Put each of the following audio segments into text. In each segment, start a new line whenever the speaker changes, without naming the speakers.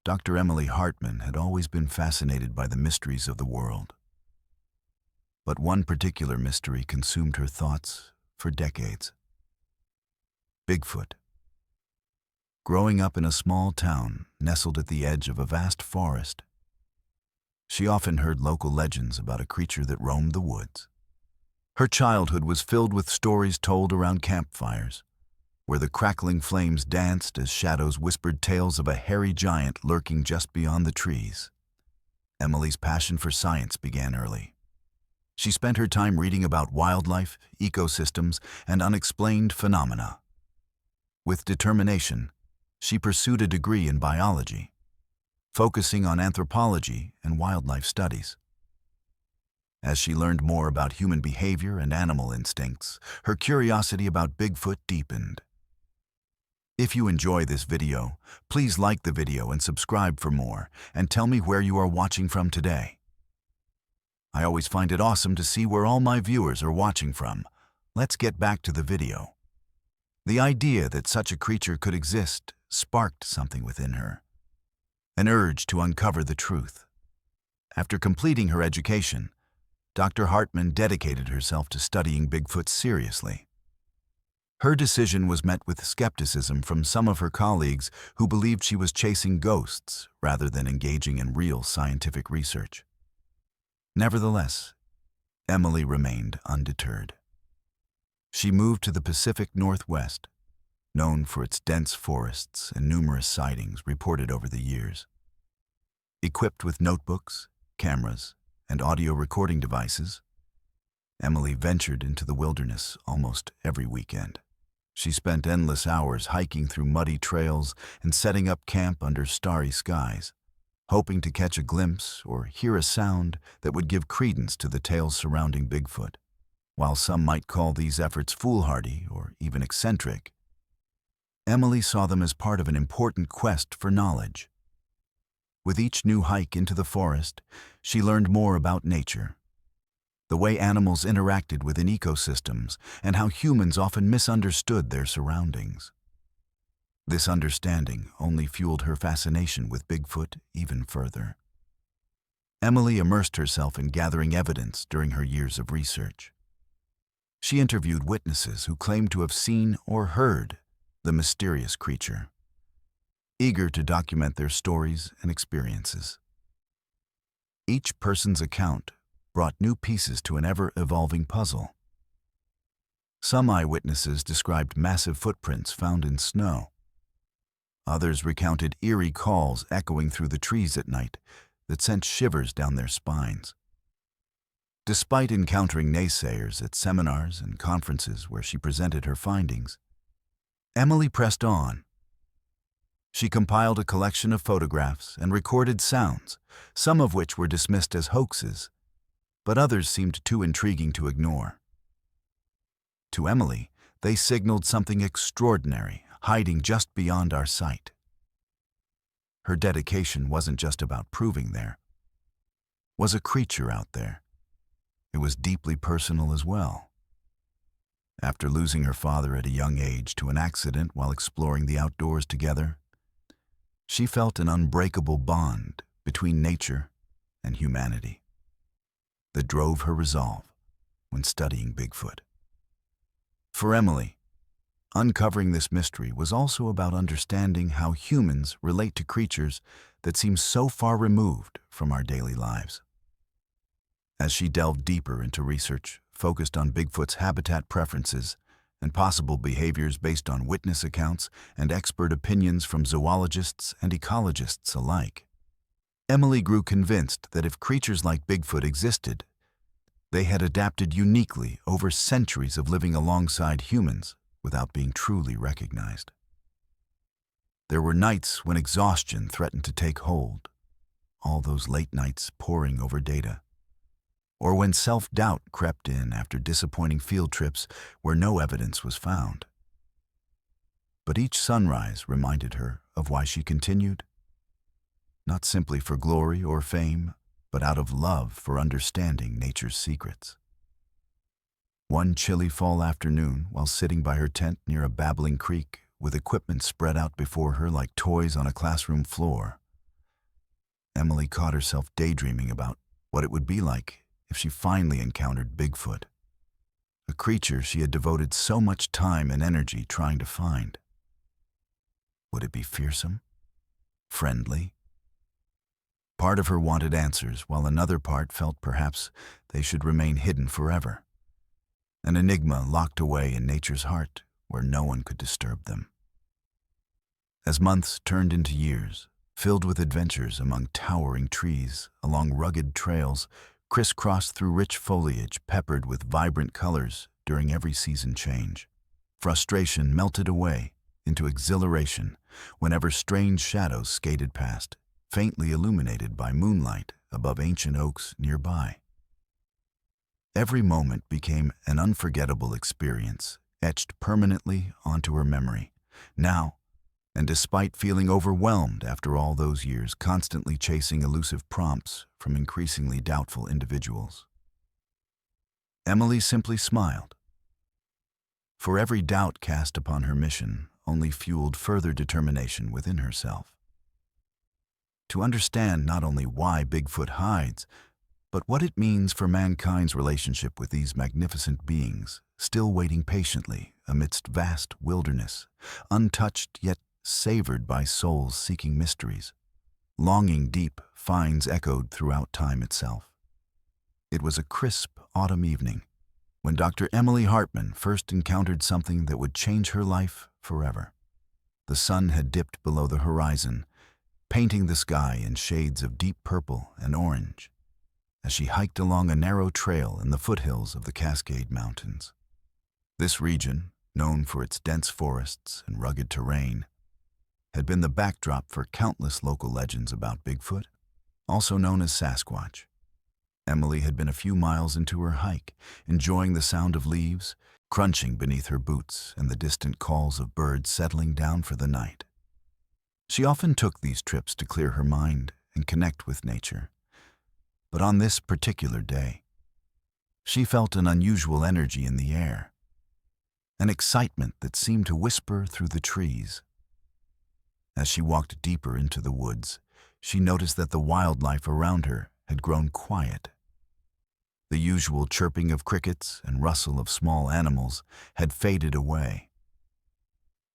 Dr. Emily Hartman had always been fascinated by the mysteries of the world. But one particular mystery consumed her thoughts for decades. Bigfoot. Growing up in a small town nestled at the edge of a vast forest, she often heard local legends about a creature that roamed the woods. Her childhood was filled with stories told around campfires, where the crackling flames danced as shadows whispered tales of a hairy giant lurking just beyond the trees. Emily's passion for science began early. She spent her time reading about wildlife, ecosystems, and unexplained phenomena. With determination, she pursued a degree in biology, focusing on anthropology and wildlife studies. As she learned more about human behavior and animal instincts, her curiosity about Bigfoot deepened. If you enjoy this video, please like the video and subscribe for more, and tell me where you are watching from today. I always find it awesome to see where all my viewers are watching from. Let's get back to the video. The idea that such a creature could exist sparked something within her, an urge to uncover the truth. After completing her education, Dr. Hartman dedicated herself to studying Bigfoot seriously. Her decision was met with skepticism from some of her colleagues who believed she was chasing ghosts rather than engaging in real scientific research. Nevertheless, Emily remained undeterred. She moved to the Pacific Northwest, known for its dense forests and numerous sightings reported over the years. Equipped with notebooks, cameras, and audio recording devices, Emily ventured into the wilderness almost every weekend. She spent endless hours hiking through muddy trails and setting up camp under starry skies, hoping to catch a glimpse or hear a sound that would give credence to the tales surrounding Bigfoot. While some might call these efforts foolhardy or even eccentric, Emily saw them as part of an important quest for knowledge. With each new hike into the forest, she learned more about nature, the way animals interacted within ecosystems, and how humans often misunderstood their surroundings. This understanding only fueled her fascination with Bigfoot even further. Emily immersed herself in gathering evidence during her years of research. She interviewed witnesses who claimed to have seen or heard the mysterious creature, eager to document their stories and experiences. Each person's account brought new pieces to an ever-evolving puzzle. Some eyewitnesses described massive footprints found in snow. Others recounted eerie calls echoing through the trees at night that sent shivers down their spines. Despite encountering naysayers at seminars and conferences where she presented her findings, Emily pressed on. She compiled a collection of photographs and recorded sounds, some of which were dismissed as hoaxes, but others seemed too intriguing to ignore. To Emily, they signaled something extraordinary, hiding just beyond our sight. Her dedication wasn't just about proving there was a creature out there. It was deeply personal as well. After losing her father at a young age to an accident while exploring the outdoors together, she felt an unbreakable bond between nature and humanity that drove her resolve when studying Bigfoot. For Emily, uncovering this mystery was also about understanding how humans relate to creatures that seem so far removed from our daily lives. As she delved deeper into research focused on Bigfoot's habitat preferences and possible behaviors based on witness accounts and expert opinions from zoologists and ecologists alike, Emily grew convinced that if creatures like Bigfoot existed, they had adapted uniquely over centuries of living alongside humans without being truly recognized. There were nights when exhaustion threatened to take hold, all those late nights poring over data, or when self-doubt crept in after disappointing field trips where no evidence was found. But each sunrise reminded her of why she continued, not simply for glory or fame, but out of love for understanding nature's secrets. One chilly fall afternoon, while sitting by her tent near a babbling creek with equipment spread out before her like toys on a classroom floor, Emily caught herself daydreaming about what it would be like if she finally encountered Bigfoot, a creature she had devoted so much time and energy trying to find. Would it be fearsome? Friendly? Part of her wanted answers, while another part felt perhaps they should remain hidden forever. An enigma locked away in nature's heart where no one could disturb them. As months turned into years, filled with adventures among towering trees, along rugged trails, crisscrossed through rich foliage peppered with vibrant colors during every season change, frustration melted away into exhilaration whenever strange shadows skated past, faintly illuminated by moonlight above ancient oaks nearby. Every moment became an unforgettable experience, etched permanently onto her memory. Now, and despite feeling overwhelmed after all those years constantly chasing elusive prompts from increasingly doubtful individuals, Emily simply smiled. For every doubt cast upon her mission only fueled further determination within herself. To understand not only why Bigfoot hides, but what it means for mankind's relationship with these magnificent beings, still waiting patiently amidst vast wilderness, untouched yet savored by souls seeking mysteries. Longing deep finds echoed throughout time itself. It was a crisp autumn evening when Dr. Emily Hartman first encountered something that would change her life forever. The sun had dipped below the horizon, painting the sky in shades of deep purple and orange, as she hiked along a narrow trail in the foothills of the Cascade Mountains. This region, known for its dense forests and rugged terrain, had been the backdrop for countless local legends about Bigfoot, also known as Sasquatch. Emily had been a few miles into her hike, enjoying the sound of leaves crunching beneath her boots and the distant calls of birds settling down for the night. She often took these trips to clear her mind and connect with nature. But on this particular day, she felt an unusual energy in the air, an excitement that seemed to whisper through the trees. As she walked deeper into the woods, she noticed that the wildlife around her had grown quiet. The usual chirping of crickets and rustle of small animals had faded away.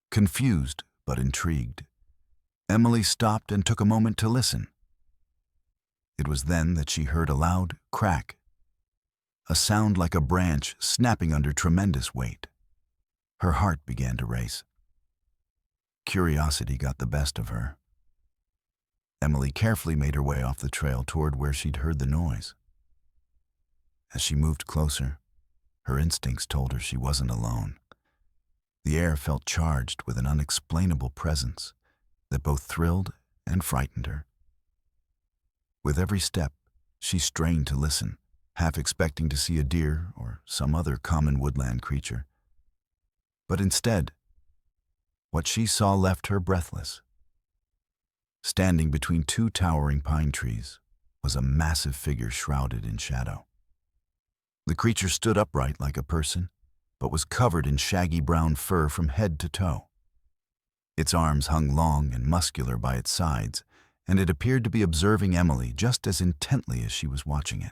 Confused but intrigued, Emily stopped and took a moment to listen. It was then that she heard a loud crack, a sound like a branch snapping under tremendous weight. Her heart began to race. Curiosity got the best of her. Emily carefully made her way off the trail toward where she'd heard the noise. As she moved closer, her instincts told her she wasn't alone. The air felt charged with an unexplainable presence that both thrilled and frightened her. With every step, she strained to listen, half expecting to see a deer or some other common woodland creature. But instead, what she saw left her breathless. Standing between two towering pine trees was a massive figure shrouded in shadow. The creature stood upright like a person, but was covered in shaggy brown fur from head to toe. Its arms hung long and muscular by its sides, and it appeared to be observing Emily just as intently as she was watching it.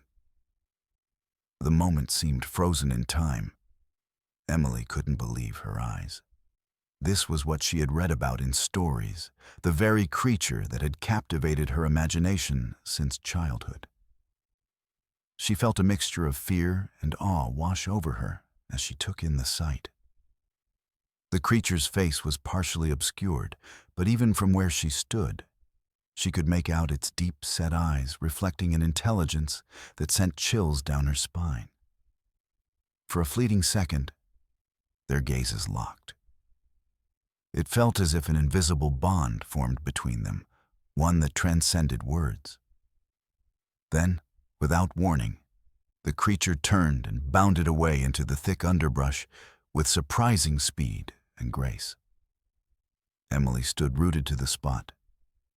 The moment seemed frozen in time. Emily couldn't believe her eyes. This was what she had read about in stories, the very creature that had captivated her imagination since childhood. She felt a mixture of fear and awe wash over her as she took in the sight. The creature's face was partially obscured, but even from where she stood, she could make out its deep-set eyes reflecting an intelligence that sent chills down her spine. For a fleeting second, their gazes locked. It felt as if an invisible bond formed between them, one that transcended words. Then, without warning, the creature turned and bounded away into the thick underbrush with surprising speed and grace. Emily stood rooted to the spot,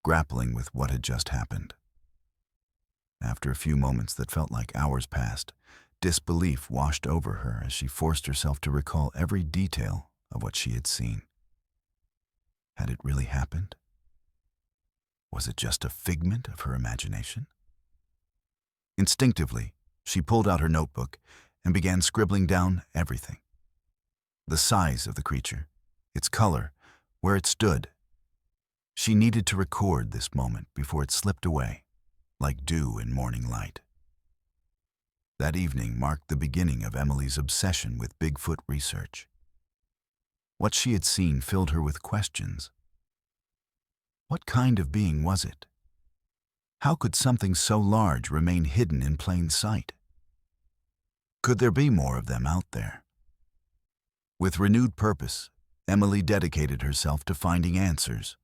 grappling with what had just happened. After a few moments that felt like hours passed, disbelief washed over her as she forced herself to recall every detail of what she had seen. Had it really happened? Was it just a figment of her imagination? Instinctively, she pulled out her notebook and began scribbling down everything. The size of the creature, its color, where it stood. She needed to record this moment before it slipped away, like dew in morning light. That evening marked the beginning of Emily's obsession with Bigfoot research. What she had seen filled her with questions. What kind of being was it? How could something so large remain hidden in plain sight? Could there be more of them out there? With renewed purpose, Emily dedicated herself to finding answers.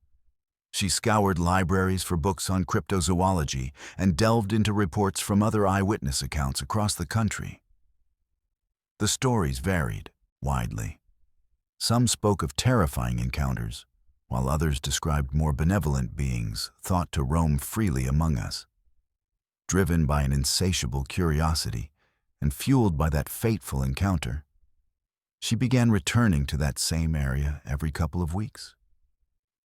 She scoured libraries for books on cryptozoology and delved into reports from other eyewitness accounts across the country. The stories varied widely. Some spoke of terrifying encounters, while others described more benevolent beings thought to roam freely among us. Driven by an insatiable curiosity and fueled by that fateful encounter, she began returning to that same area every couple of weeks.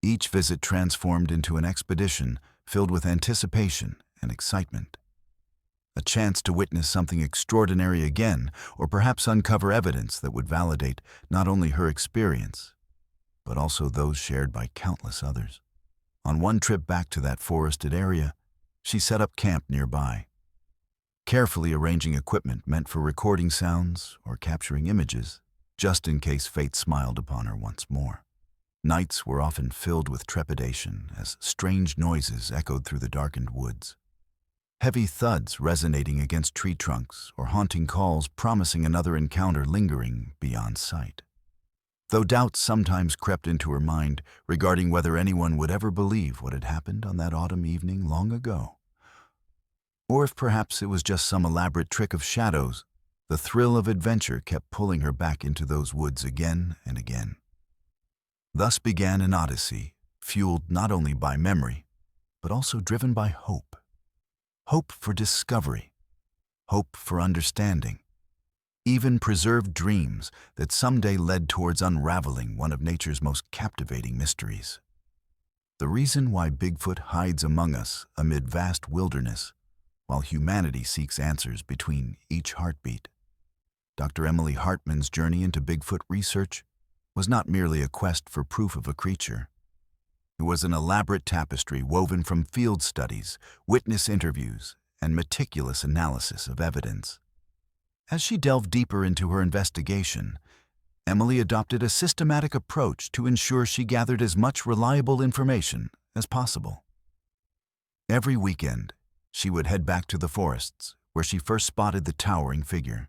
Each visit transformed into an expedition filled with anticipation and excitement. A chance to witness something extraordinary again, or perhaps uncover evidence that would validate not only her experience, but also those shared by countless others. On one trip back to that forested area, she set up camp nearby, carefully arranging equipment meant for recording sounds or capturing images, just in case fate smiled upon her once more. Nights were often filled with trepidation as strange noises echoed through the darkened woods. Heavy thuds resonating against tree trunks or haunting calls promising another encounter lingering beyond sight. Though doubts sometimes crept into her mind regarding whether anyone would ever believe what had happened on that autumn evening long ago. Or if perhaps it was just some elaborate trick of shadows, the thrill of adventure kept pulling her back into those woods again and again. Thus began an odyssey, fueled not only by memory, but also driven by hope. Hope for discovery, hope for understanding, even preserved dreams that someday led towards unraveling one of nature's most captivating mysteries. The reason why Bigfoot hides among us amid vast wilderness, while humanity seeks answers between each heartbeat. Dr. Emily Hartman's journey into Bigfoot research was not merely a quest for proof of a creature. It was an elaborate tapestry woven from field studies, witness interviews, and meticulous analysis of evidence. As she delved deeper into her investigation, Emily adopted a systematic approach to ensure she gathered as much reliable information as possible. Every weekend, she would head back to the forests where she first spotted the towering figure.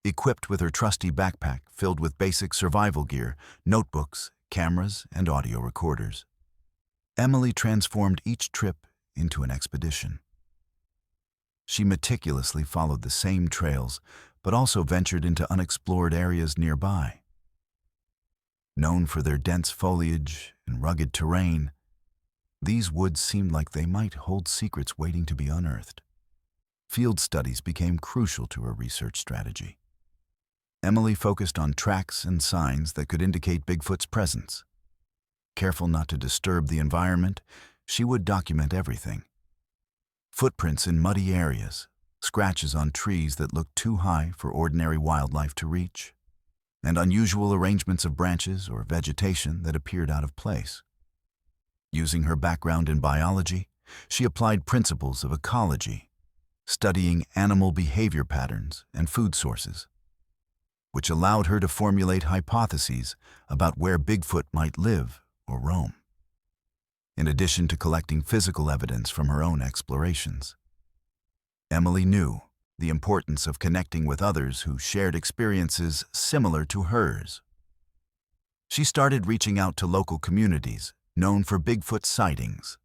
Equipped with her trusty backpack filled with basic survival gear, notebooks, cameras, and audio recorders, Emily transformed each trip into an expedition. She meticulously followed the same trails, but also ventured into unexplored areas nearby. Known for their dense foliage and rugged terrain, these woods seemed like they might hold secrets waiting to be unearthed. Field studies became crucial to her research strategy. Emily focused on tracks and signs that could indicate Bigfoot's presence. Careful not to disturb the environment, she would document everything. Footprints in muddy areas, scratches on trees that looked too high for ordinary wildlife to reach, and unusual arrangements of branches or vegetation that appeared out of place. Using her background in biology, she applied principles of ecology, studying animal behavior patterns and food sources, which allowed her to formulate hypotheses about where Bigfoot might live or roam. In addition to collecting physical evidence from her own explorations, Emily knew the importance of connecting with others who shared experiences similar to hers. She started reaching out to local communities known for Bigfoot sightings.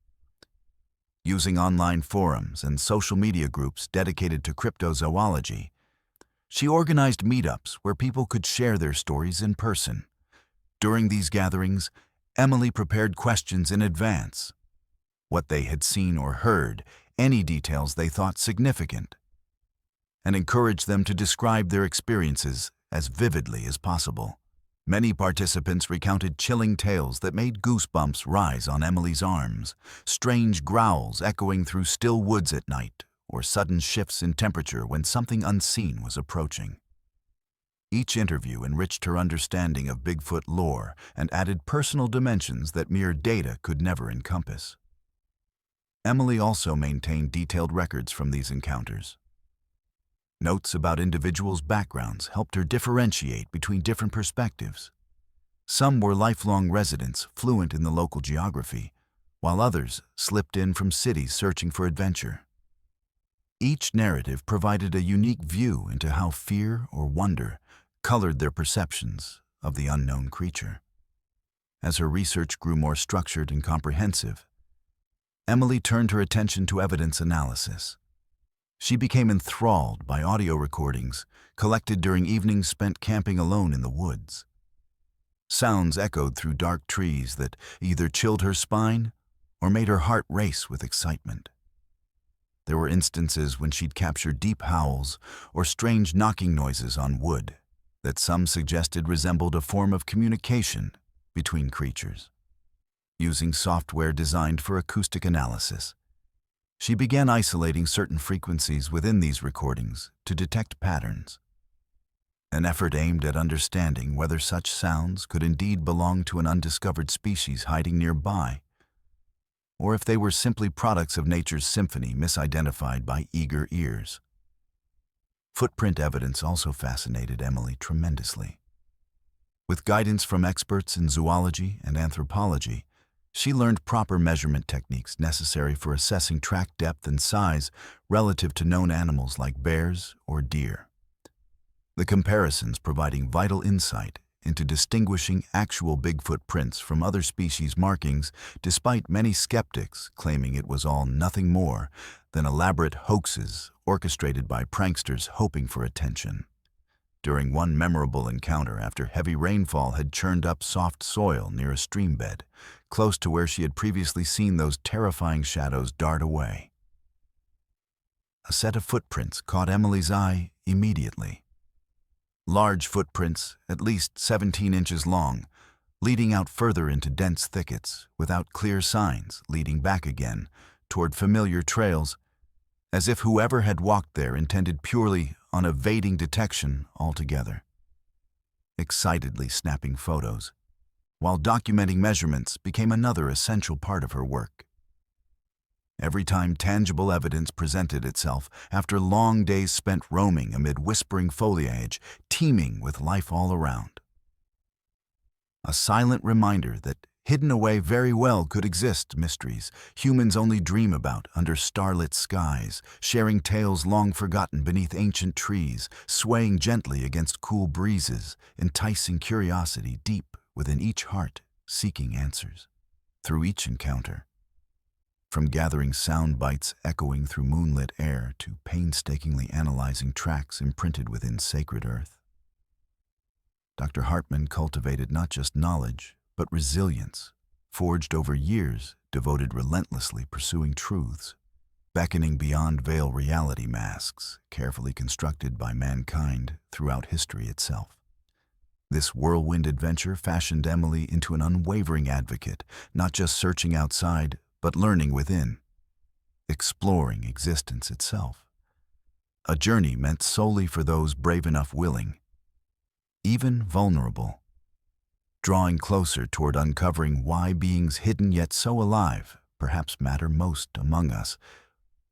Using online forums and social media groups dedicated to cryptozoology, she organized meetups where people could share their stories in person. During these gatherings, Emily prepared questions in advance: what they had seen or heard, any details they thought significant, and encouraged them to describe their experiences as vividly as possible. Many participants recounted chilling tales that made goosebumps rise on Emily's arms, strange growls echoing through still woods at night, or sudden shifts in temperature when something unseen was approaching. Each interview enriched her understanding of Bigfoot lore and added personal dimensions that mere data could never encompass. Emily also maintained detailed records from these encounters. Notes about individuals' backgrounds helped her differentiate between different perspectives. Some were lifelong residents fluent in the local geography, while others slipped in from cities searching for adventure. Each narrative provided a unique view into how fear or wonder colored their perceptions of the unknown creature. As her research grew more structured and comprehensive, Emily turned her attention to evidence analysis. She became enthralled by audio recordings collected during evenings spent camping alone in the woods. Sounds echoed through dark trees that either chilled her spine or made her heart race with excitement. There were instances when she'd capture deep howls or strange knocking noises on wood that some suggested resembled a form of communication between creatures. Using software designed for acoustic analysis, she began isolating certain frequencies within these recordings to detect patterns. An effort aimed at understanding whether such sounds could indeed belong to an undiscovered species hiding nearby, or if they were simply products of nature's symphony misidentified by eager ears. Footprint evidence also fascinated Emily tremendously. With guidance from experts in zoology and anthropology, she learned proper measurement techniques necessary for assessing track depth and size relative to known animals like bears or deer. The comparisons providing vital insight into distinguishing actual Bigfoot prints from other species markings, despite many skeptics claiming it was all nothing more than elaborate hoaxes orchestrated by pranksters hoping for attention. During one memorable encounter after heavy rainfall had churned up soft soil near a stream bed, close to where she had previously seen those terrifying shadows dart away. A set of footprints caught Emily's eye immediately. Large footprints, at least 17 inches long, leading out further into dense thickets without clear signs leading back again toward familiar trails, as if whoever had walked there intended purely on evading detection altogether. Excitedly snapping photos, while documenting measurements became another essential part of her work. Every time tangible evidence presented itself after long days spent roaming amid whispering foliage teeming with life all around. A silent reminder that hidden away very well could exist mysteries humans only dream about under starlit skies, sharing tales long forgotten beneath ancient trees, swaying gently against cool breezes, enticing curiosity deep within each heart, seeking answers. Through each encounter, from gathering sound bites echoing through moonlit air to painstakingly analyzing tracks imprinted within sacred earth, Dr. Hartman cultivated not just knowledge, but resilience, forged over years devoted relentlessly pursuing truths, beckoning beyond veil reality masks carefully constructed by mankind throughout history itself. This whirlwind adventure fashioned Emily into an unwavering advocate, not just searching outside, but learning within, exploring existence itself. A journey meant solely for those brave enough willing, even vulnerable, drawing closer toward uncovering why beings hidden yet so alive perhaps matter most among us,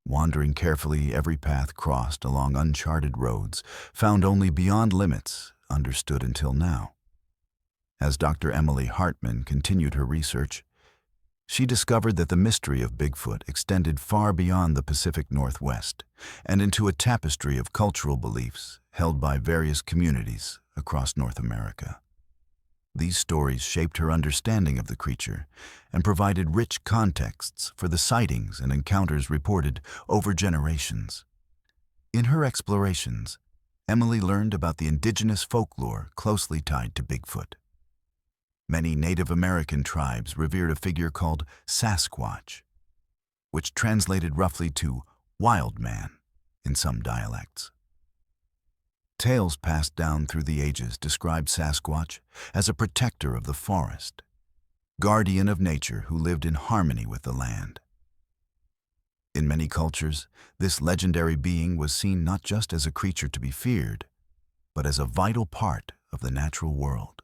wandering carefully every path crossed along uncharted roads, found only beyond limits understood until now. As Dr. Emily Hartman continued her research, she discovered that the mystery of Bigfoot extended far beyond the Pacific Northwest and into a tapestry of cultural beliefs held by various communities across North America. These stories shaped her understanding of the creature and provided rich contexts for the sightings and encounters reported over generations. In her explorations, Emily learned about the indigenous folklore closely tied to Bigfoot. Many Native American tribes revered a figure called Sasquatch, which translated roughly to wild man in some dialects. Tales passed down through the ages described Sasquatch as a protector of the forest, guardian of nature who lived in harmony with the land. In many cultures, this legendary being was seen not just as a creature to be feared, but as a vital part of the natural world,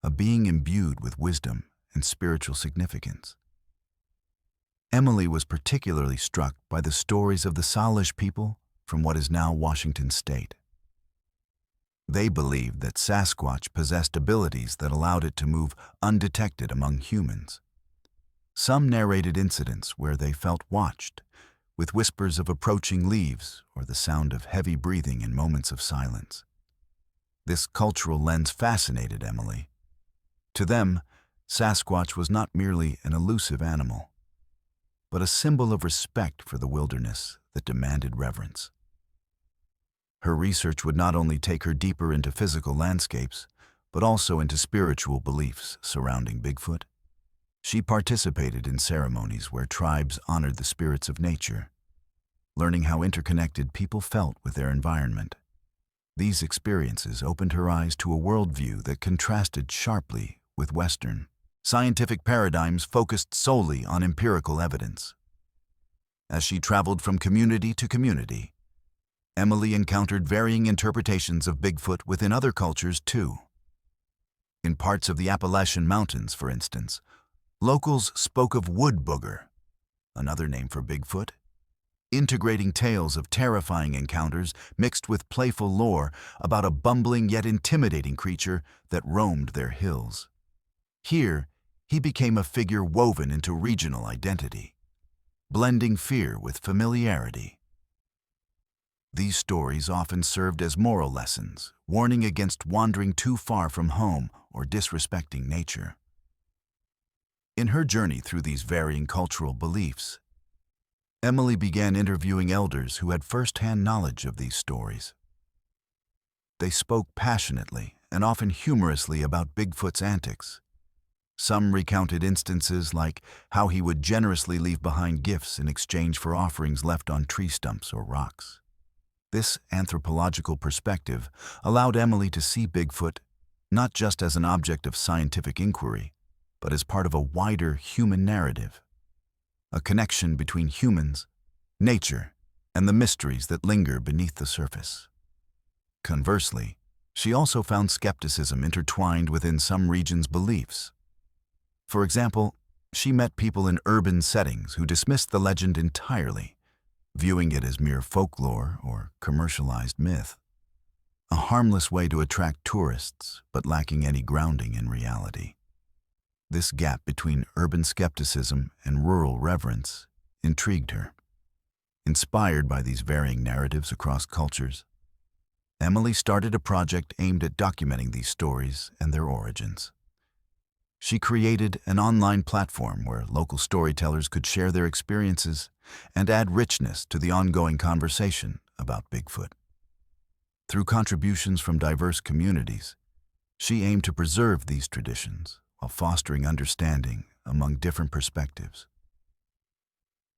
a being imbued with wisdom and spiritual significance. Emily was particularly struck by the stories of the Salish people from what is now Washington State. They believed that Sasquatch possessed abilities that allowed it to move undetected among humans. Some narrated incidents where they felt watched, with whispers of approaching leaves or the sound of heavy breathing in moments of silence. This cultural lens fascinated Emily. To them, Sasquatch was not merely an elusive animal, but a symbol of respect for the wilderness that demanded reverence. Her research would not only take her deeper into physical landscapes, but also into spiritual beliefs surrounding Bigfoot. She participated in ceremonies where tribes honored the spirits of nature, learning how interconnected people felt with their environment. These experiences opened her eyes to a worldview that contrasted sharply with Western scientific paradigms focused solely on empirical evidence. As she traveled from community to community, Emily encountered varying interpretations of Bigfoot within other cultures too. In parts of the Appalachian Mountains, for instance, locals spoke of wood booger, another name for Bigfoot, integrating tales of terrifying encounters mixed with playful lore about a bumbling yet intimidating creature that roamed their hills. Here, he became a figure woven into regional identity, blending fear with familiarity. These stories often served as moral lessons, warning against wandering too far from home or disrespecting nature. In her journey through these varying cultural beliefs, Emily began interviewing elders who had first-hand knowledge of these stories. They spoke passionately and often humorously about Bigfoot's antics. Some recounted instances like how he would generously leave behind gifts in exchange for offerings left on tree stumps or rocks. This anthropological perspective allowed Emily to see Bigfoot not just as an object of scientific inquiry, but as part of a wider human narrative, a connection between humans, nature, and the mysteries that linger beneath the surface. Conversely, she also found skepticism intertwined within some regions' beliefs. For example, she met people in urban settings who dismissed the legend entirely, viewing it as mere folklore or commercialized myth, a harmless way to attract tourists but lacking any grounding in reality. This gap between urban skepticism and rural reverence intrigued her. Inspired by these varying narratives across cultures, Emily started a project aimed at documenting these stories and their origins. She created an online platform where local storytellers could share their experiences and add richness to the ongoing conversation about Bigfoot. Through contributions from diverse communities, she aimed to preserve these traditions while fostering understanding among different perspectives.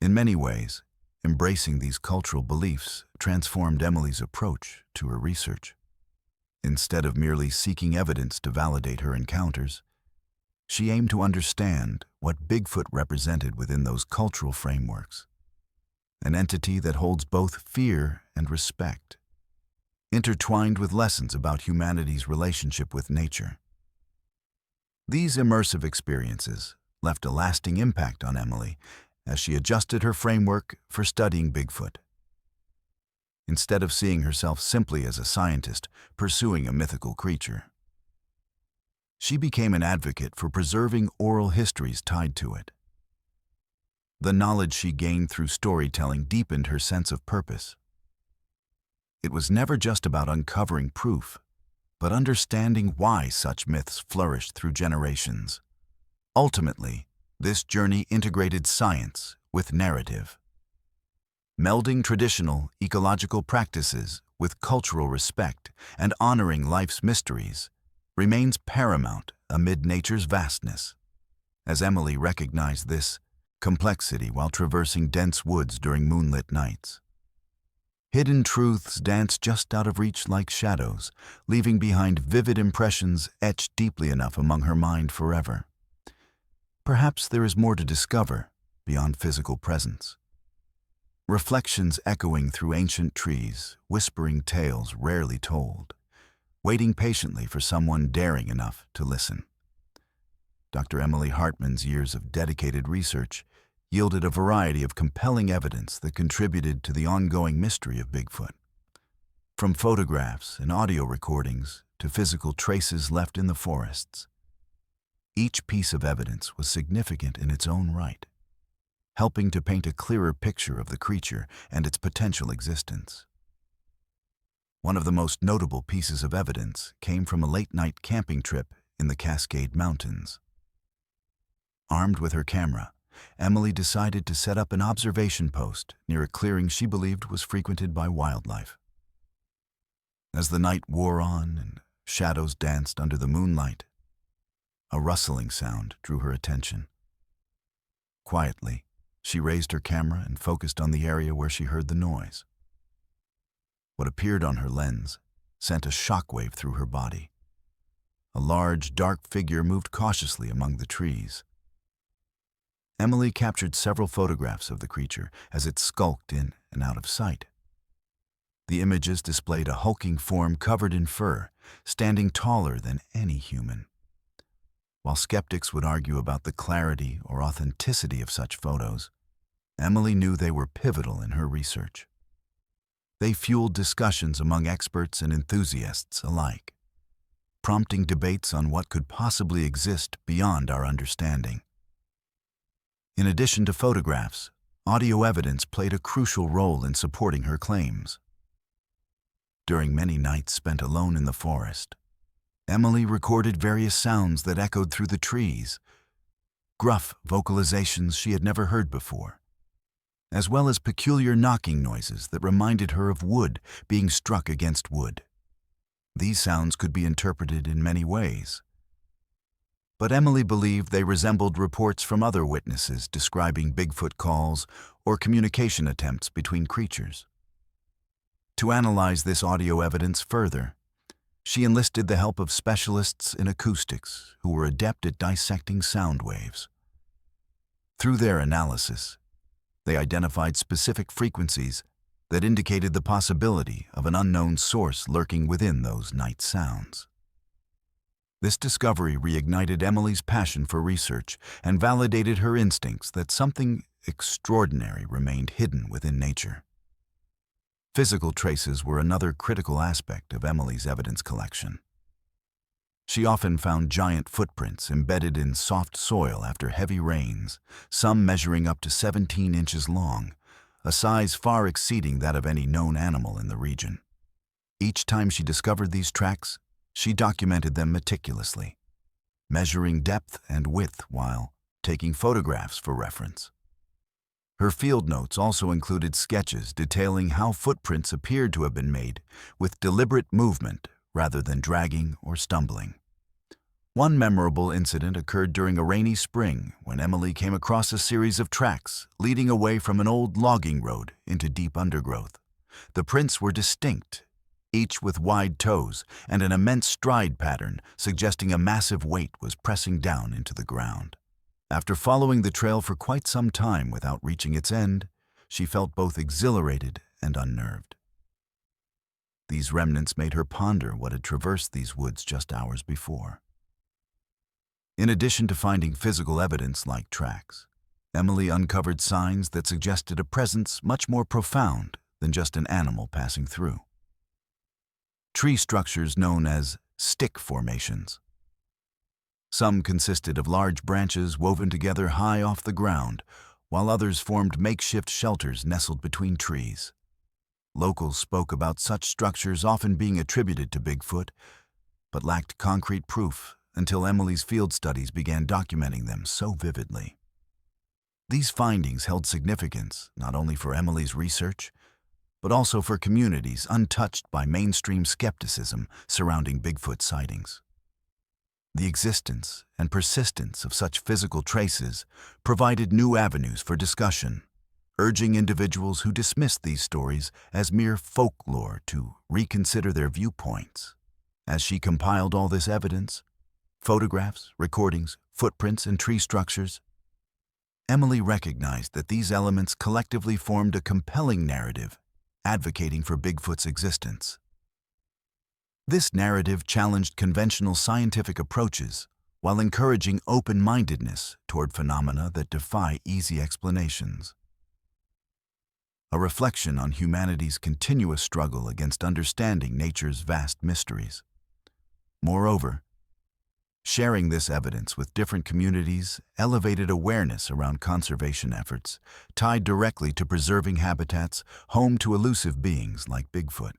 In many ways, embracing these cultural beliefs transformed Emily's approach to her research. Instead of merely seeking evidence to validate her encounters, she aimed to understand what Bigfoot represented within those cultural frameworks, an entity that holds both fear and respect, intertwined with lessons about humanity's relationship with nature. These immersive experiences left a lasting impact on Emily as she adjusted her framework for studying Bigfoot. Instead of seeing herself simply as a scientist pursuing a mythical creature, she became an advocate for preserving oral histories tied to it. The knowledge she gained through storytelling deepened her sense of purpose. It was never just about uncovering proof, but understanding why such myths flourished through generations. Ultimately, this journey integrated science with narrative. Melding traditional ecological practices with cultural respect and honoring life's mysteries remains paramount amid nature's vastness. As Emily recognized this complexity while traversing dense woods during moonlit nights, Hidden truths dance just out of reach like shadows, leaving behind vivid impressions etched deeply enough among her mind forever. Perhaps there is more to discover beyond physical presence. Reflections echoing through ancient trees, whispering tales rarely told, waiting patiently for someone daring enough to listen. Dr. Emily Hartman's years of dedicated research yielded a variety of compelling evidence that contributed to the ongoing mystery of Bigfoot. From photographs and audio recordings to physical traces left in the forests, each piece of evidence was significant in its own right, helping to paint a clearer picture of the creature and its potential existence. One of the most notable pieces of evidence came from a late-night camping trip in the Cascade Mountains. Armed with her camera, Emily decided to set up an observation post near a clearing she believed was frequented by wildlife. As the night wore on and shadows danced under the moonlight, a rustling sound drew her attention. Quietly, she raised her camera and focused on the area where she heard the noise. What appeared on her lens sent a shockwave through her body. A large, dark figure moved cautiously among the trees. Emily captured several photographs of the creature as it skulked in and out of sight. The images displayed a hulking form covered in fur, standing taller than any human. While skeptics would argue about the clarity or authenticity of such photos, Emily knew they were pivotal in her research. They fueled discussions among experts and enthusiasts alike, prompting debates on what could possibly exist beyond our understanding. In addition to photographs, audio evidence played a crucial role in supporting her claims. During many nights spent alone in the forest, Emily recorded various sounds that echoed through the trees, gruff vocalizations she had never heard before, as well as peculiar knocking noises that reminded her of wood being struck against wood. These sounds could be interpreted in many ways, but Emily believed they resembled reports from other witnesses describing Bigfoot calls or communication attempts between creatures. To analyze this audio evidence further, she enlisted the help of specialists in acoustics who were adept at dissecting sound waves. Through their analysis, they identified specific frequencies that indicated the possibility of an unknown source lurking within those night sounds. This discovery reignited Emily's passion for research and validated her instincts that something extraordinary remained hidden within nature. Physical traces were another critical aspect of Emily's evidence collection. She often found giant footprints embedded in soft soil after heavy rains, some measuring up to 17 inches long, a size far exceeding that of any known animal in the region. Each time she discovered these tracks, she documented them meticulously, measuring depth and width while taking photographs for reference. Her field notes also included sketches detailing how footprints appeared to have been made with deliberate movement rather than dragging or stumbling. One memorable incident occurred during a rainy spring when Emily came across a series of tracks leading away from an old logging road into deep undergrowth. The prints were distinct, each with wide toes and an immense stride pattern suggesting a massive weight was pressing down into the ground. After following the trail for quite some time without reaching its end, she felt both exhilarated and unnerved. These remnants made her ponder what had traversed these woods just hours before. In addition to finding physical evidence like tracks, Emily uncovered signs that suggested a presence much more profound than just an animal passing through. Tree structures known as stick formations. Some consisted of large branches woven together high off the ground, while others formed makeshift shelters nestled between trees. Locals spoke about such structures often being attributed to Bigfoot, but lacked concrete proof until Emily's field studies began documenting them so vividly. These findings held significance not only for Emily's research, but also for communities untouched by mainstream skepticism surrounding Bigfoot sightings. The existence and persistence of such physical traces provided new avenues for discussion, urging individuals who dismissed these stories as mere folklore to reconsider their viewpoints. As she compiled all this evidence, photographs, recordings, footprints, and tree structures, Emily recognized that these elements collectively formed a compelling narrative advocating for Bigfoot's existence. This narrative challenged conventional scientific approaches while encouraging open-mindedness toward phenomena that defy easy explanations. A reflection on humanity's continuous struggle against understanding nature's vast mysteries. Moreover, sharing this evidence with different communities elevated awareness around conservation efforts tied directly to preserving habitats home to elusive beings like Bigfoot.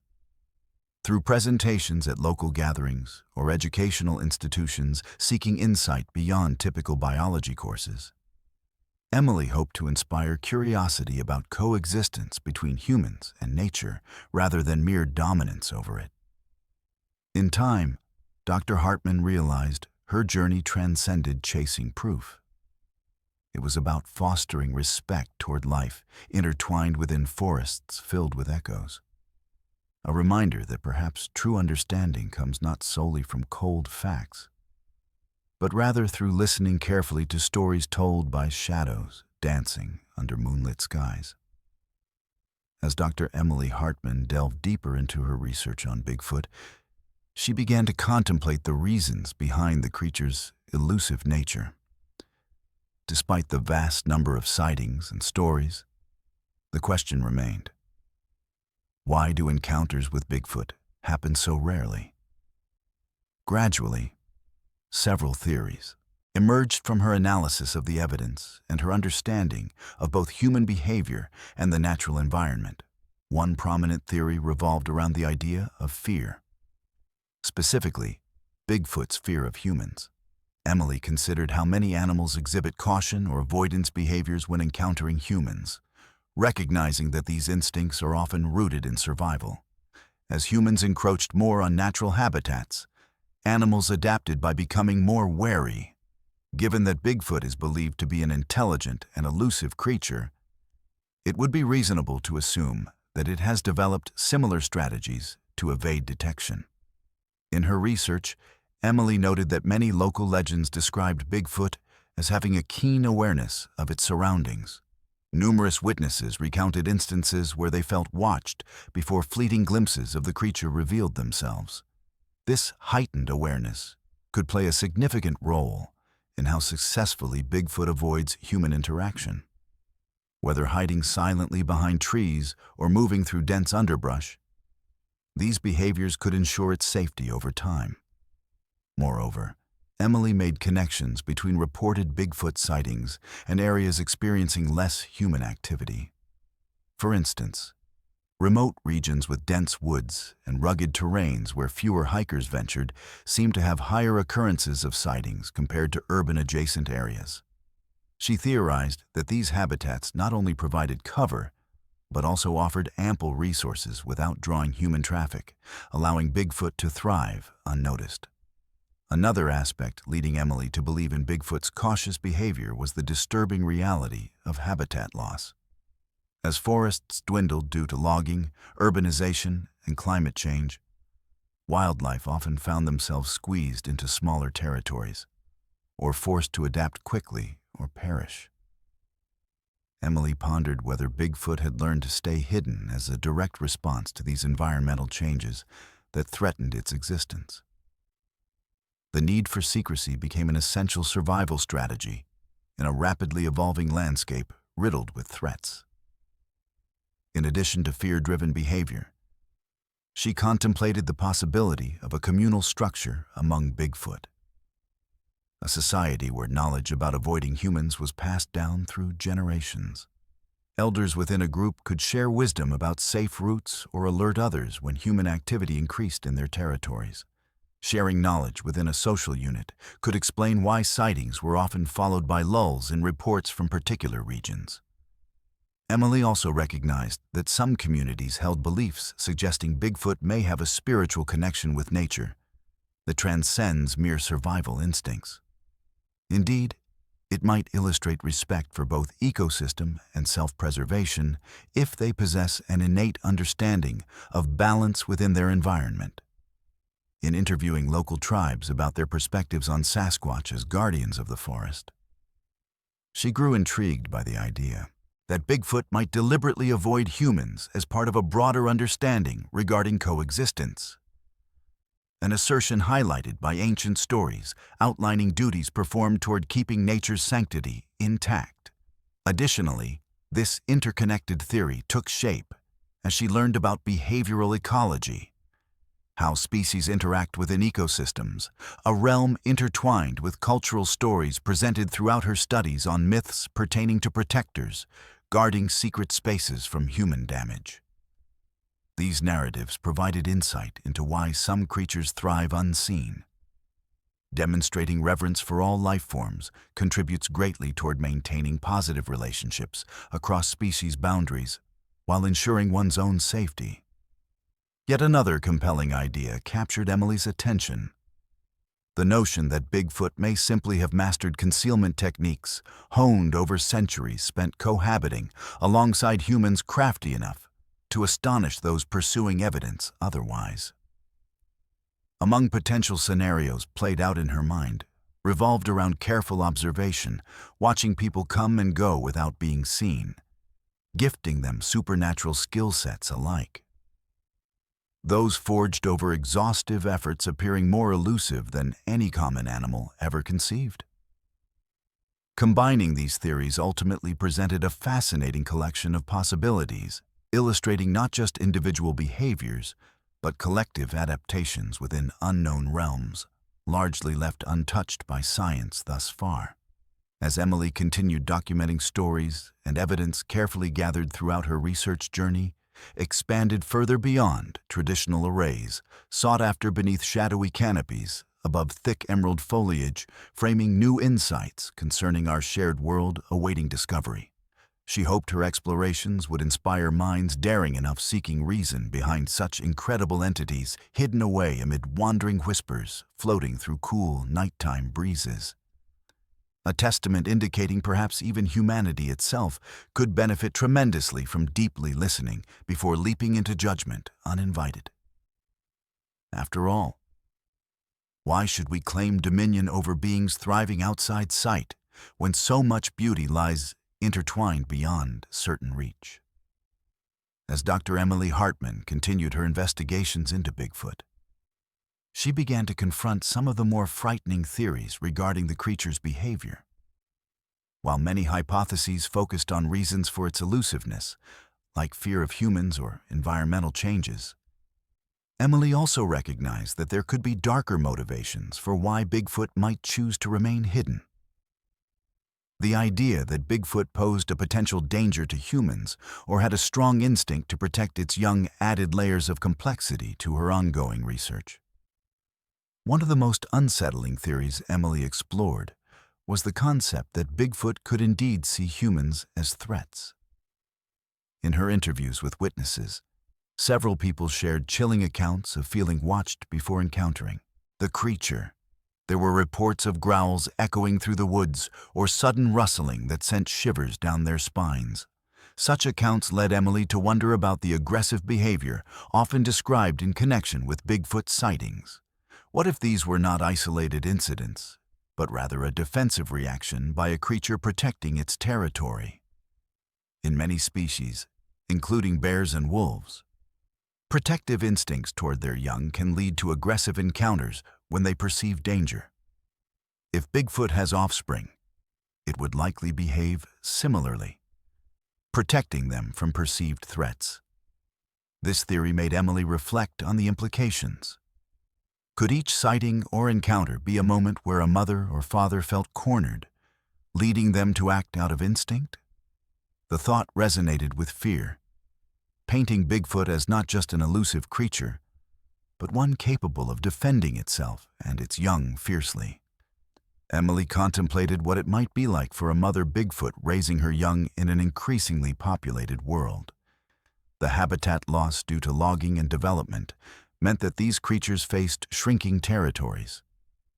Through presentations at local gatherings or educational institutions seeking insight beyond typical biology courses, Emily hoped to inspire curiosity about coexistence between humans and nature rather than mere dominance over it. In time, Dr. Hartman realized her journey transcended chasing proof. It was about fostering respect toward life intertwined within forests filled with echoes. A reminder that perhaps true understanding comes not solely from cold facts, but rather through listening carefully to stories told by shadows dancing under moonlit skies. As Dr. Emily Hartman delved deeper into her research on Bigfoot, she began to contemplate the reasons behind the creature's elusive nature. Despite the vast number of sightings and stories, the question remained: why do encounters with Bigfoot happen so rarely? Gradually, several theories emerged from her analysis of the evidence and her understanding of both human behavior and the natural environment. One prominent theory revolved around the idea of fear. Specifically, Bigfoot's fear of humans. Emily considered how many animals exhibit caution or avoidance behaviors when encountering humans, recognizing that these instincts are often rooted in survival. As humans encroached more on natural habitats, animals adapted by becoming more wary. Given that Bigfoot is believed to be an intelligent and elusive creature, it would be reasonable to assume that it has developed similar strategies to evade detection. In her research, Emily noted that many local legends described Bigfoot as having a keen awareness of its surroundings. Numerous witnesses recounted instances where they felt watched before fleeting glimpses of the creature revealed themselves. This heightened awareness could play a significant role in how successfully Bigfoot avoids human interaction. Whether hiding silently behind trees or moving through dense underbrush, these behaviors could ensure its safety over time. Moreover, Emily made connections between reported Bigfoot sightings and areas experiencing less human activity. For instance, remote regions with dense woods and rugged terrains where fewer hikers ventured seemed to have higher occurrences of sightings compared to urban-adjacent areas. She theorized that these habitats not only provided cover, but also offered ample resources without drawing human traffic, allowing Bigfoot to thrive unnoticed. Another aspect leading Emily to believe in Bigfoot's cautious behavior was the disturbing reality of habitat loss. As forests dwindled due to logging, urbanization, and climate change, wildlife often found themselves squeezed into smaller territories, or forced to adapt quickly or perish. Emily pondered whether Bigfoot had learned to stay hidden as a direct response to these environmental changes that threatened its existence. The need for secrecy became an essential survival strategy in a rapidly evolving landscape riddled with threats. In addition to fear-driven behavior, she contemplated the possibility of a communal structure among Bigfoot, a society where knowledge about avoiding humans was passed down through generations. Elders within a group could share wisdom about safe routes or alert others when human activity increased in their territories. Sharing knowledge within a social unit could explain why sightings were often followed by lulls in reports from particular regions. Emily also recognized that some communities held beliefs suggesting Bigfoot may have a spiritual connection with nature that transcends mere survival instincts. Indeed, It might illustrate respect for both ecosystem and self-preservation if they possess an innate understanding of balance within their environment. In interviewing local tribes about their perspectives on Sasquatch as guardians of the forest, she grew intrigued by the idea that Bigfoot might deliberately avoid humans as part of a broader understanding regarding coexistence. An assertion highlighted by ancient stories outlining duties performed toward keeping nature's sanctity intact. Additionally, this interconnected theory took shape as she learned about behavioral ecology, how species interact within ecosystems, a realm intertwined with cultural stories presented throughout her studies on myths pertaining to protectors, guarding secret spaces from human damage. These narratives provided insight into why some creatures thrive unseen. Demonstrating reverence for all life forms contributes greatly toward maintaining positive relationships across species boundaries while ensuring one's own safety. Yet another compelling idea captured Emily's attention: the notion that Bigfoot may simply have mastered concealment techniques honed over centuries spent cohabiting alongside humans crafty enough to astonish those pursuing evidence otherwise. Among potential scenarios played out in her mind revolved around careful observation, watching people come and go without being seen, gifting them supernatural skill sets alike. Those forged over exhaustive efforts appearing more elusive than any common animal ever conceived. Combining these theories ultimately presented a fascinating collection of possibilities, illustrating not just individual behaviors, but collective adaptations within unknown realms, largely left untouched by science thus far. As Emily continued documenting stories and evidence carefully gathered throughout her research journey, expanded further beyond traditional arrays, sought after beneath shadowy canopies, above thick emerald foliage, framing new insights concerning our shared world awaiting discovery. She hoped her explorations would inspire minds daring enough seeking reason behind such incredible entities hidden away amid wandering whispers floating through cool nighttime breezes. A testament indicating perhaps even humanity itself could benefit tremendously from deeply listening before leaping into judgment uninvited. After all, why should we claim dominion over beings thriving outside sight when so much beauty lies intertwined beyond certain reach? As Dr. Emily Hartman continued her investigations into Bigfoot, she began to confront some of the more frightening theories regarding the creature's behavior. While many hypotheses focused on reasons for its elusiveness, like fear of humans or environmental changes, Emily also recognized that there could be darker motivations for why Bigfoot might choose to remain hidden. The idea that Bigfoot posed a potential danger to humans or had a strong instinct to protect its young added layers of complexity to her ongoing research. One of the most unsettling theories Emily explored was the concept that Bigfoot could indeed see humans as threats. In her interviews with witnesses, several people shared chilling accounts of feeling watched before encountering the creature. There were reports of growls echoing through the woods or sudden rustling that sent shivers down their spines. Such accounts led Emily to wonder about the aggressive behavior often described in connection with Bigfoot sightings. What if these were not isolated incidents, but rather a defensive reaction by a creature protecting its territory? In many species, including bears and wolves, protective instincts toward their young can lead to aggressive encounters when they perceive danger. If Bigfoot has offspring, it would likely behave similarly, protecting them from perceived threats. This theory made Emily reflect on the implications. Could each sighting or encounter be a moment where a mother or father felt cornered, leading them to act out of instinct? The thought resonated with fear, painting Bigfoot as not just an elusive creature, but one capable of defending itself and its young fiercely. Emily contemplated what it might be like for a mother Bigfoot raising her young in an increasingly populated world. The habitat loss due to logging and development meant that these creatures faced shrinking territories,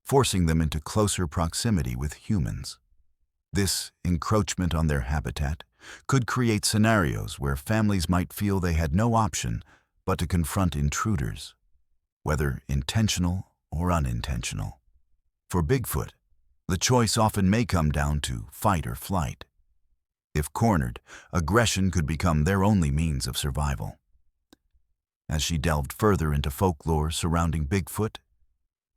forcing them into closer proximity with humans. This encroachment on their habitat could create scenarios where families might feel they had no option but to confront intruders, whether intentional or unintentional. For Bigfoot, the choice often may come down to fight or flight. If cornered, aggression could become their only means of survival. As she delved further into folklore surrounding Bigfoot,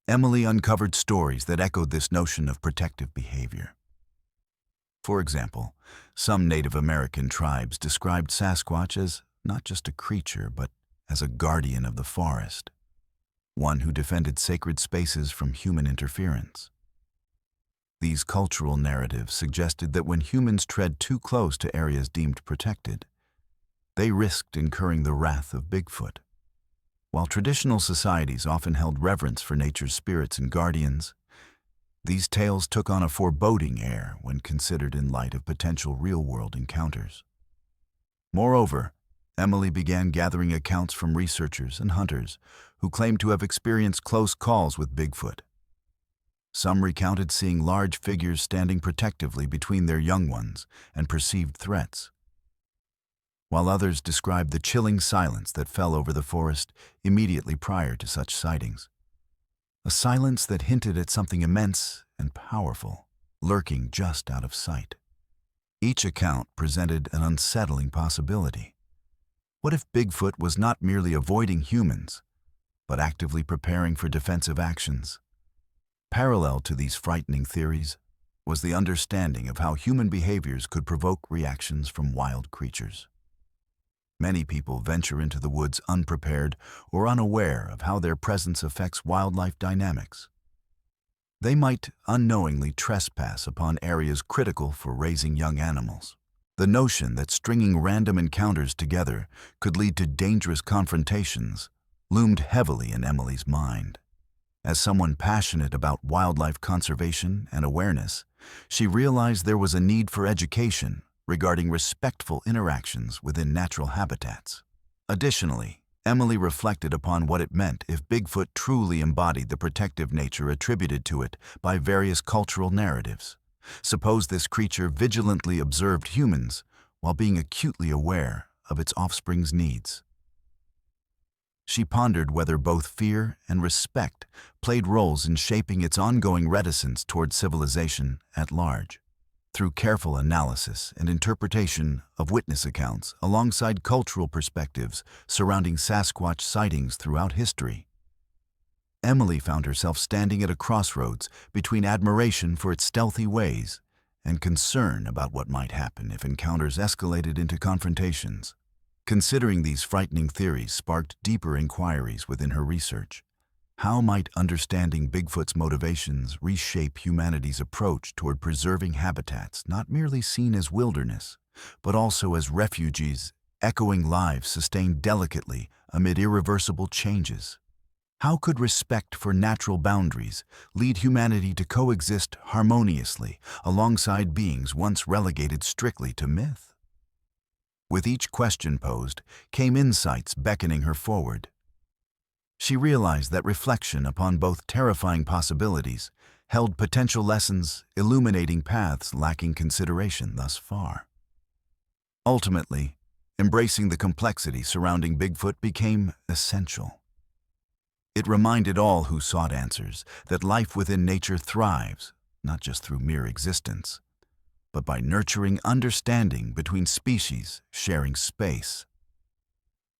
Emily uncovered stories that echoed this notion of protective behavior. For example, some Native American tribes described Sasquatch as not just a creature, but as a guardian of the forest, one who defended sacred spaces from human interference. These cultural narratives suggested that when humans tread too close to areas deemed protected, they risked incurring the wrath of Bigfoot. While traditional societies often held reverence for nature's spirits and guardians, these tales took on a foreboding air when considered in light of potential real-world encounters. Moreover, Emily began gathering accounts from researchers and hunters who claimed to have experienced close calls with Bigfoot. Some recounted seeing large figures standing protectively between their young ones and perceived threats, while others described the chilling silence that fell over the forest immediately prior to such sightings. A silence that hinted at something immense and powerful, lurking just out of sight. Each account presented an unsettling possibility. What if Bigfoot was not merely avoiding humans, but actively preparing for defensive actions? Parallel to these frightening theories was the understanding of how human behaviors could provoke reactions from wild creatures. Many people venture into the woods unprepared or unaware of how their presence affects wildlife dynamics. They might unknowingly trespass upon areas critical for raising young animals. The notion that stringing random encounters together could lead to dangerous confrontations loomed heavily in Emily's mind. As someone passionate about wildlife conservation and awareness, she realized there was a need for education regarding respectful interactions within natural habitats. Additionally, Emily reflected upon what it meant if Bigfoot truly embodied the protective nature attributed to it by various cultural narratives. Suppose this creature vigilantly observed humans while being acutely aware of its offspring's needs. She pondered whether both fear and respect played roles in shaping its ongoing reticence toward civilization at large. Through careful analysis and interpretation of witness accounts alongside cultural perspectives surrounding Sasquatch sightings throughout history, Emily found herself standing at a crossroads between admiration for its stealthy ways and concern about what might happen if encounters escalated into confrontations. Considering these frightening theories sparked deeper inquiries within her research. How might understanding Bigfoot's motivations reshape humanity's approach toward preserving habitats not merely seen as wilderness, but also as refuges, echoing lives sustained delicately amid irreversible changes? How could respect for natural boundaries lead humanity to coexist harmoniously alongside beings once relegated strictly to myth? With each question posed came insights beckoning her forward. She realized that reflection upon both terrifying possibilities held potential lessons illuminating paths lacking consideration thus far. Ultimately, embracing the complexity surrounding Bigfoot became essential. It reminded all who sought answers that life within nature thrives, not just through mere existence, but by nurturing understanding between species sharing space.